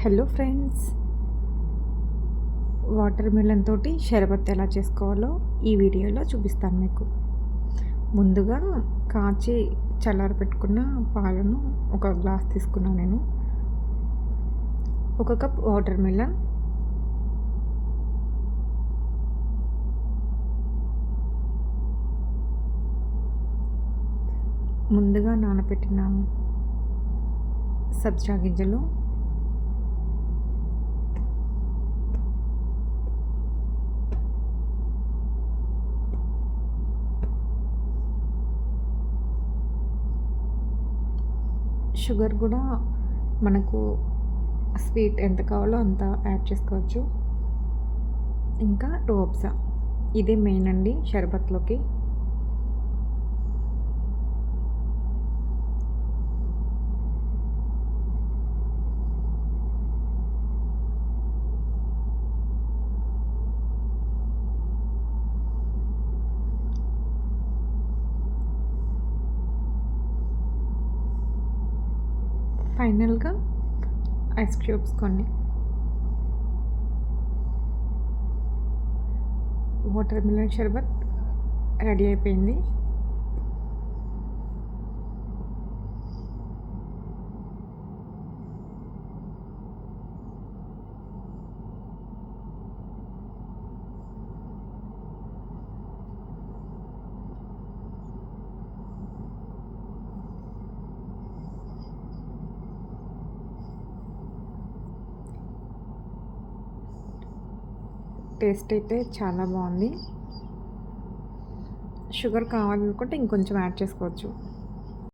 Hello friends, water melon తోటి షర్బత్ ఎలా చేసుకోవాలో ఈ వీడియోలో చూపిస్తాను మీకు. ముందుగా కాచి చల్లారపెట్టుకున్న పాలను ఒక గ్లాస్ తీసుకున్నాను నేను. ఒక కప్ వాటర్ మిలన్, ముందుగా నానబెట్టిన సబ్జా గింజలు, షుగర్ కూడా మనకు స్వీట్ ఎంత కావాలో అంత యాడ్ చేసుకోవచ్చు. ఇంకా రోబ్జా, ఇదే మెయిన్ అండి షర్బత్లోకి. ఫైనల్గా ఐస్ క్యూబ్స్ కొన్ని. వాటర్ మిలన్ షర్బత్ రెడీ అయిపోయింది. టేస్ట్ అయితే చాలా బాగుంది. షుగర్ కావాలనుకుంటే ఇంకొంచెం యాడ్ చేసుకోవచ్చు.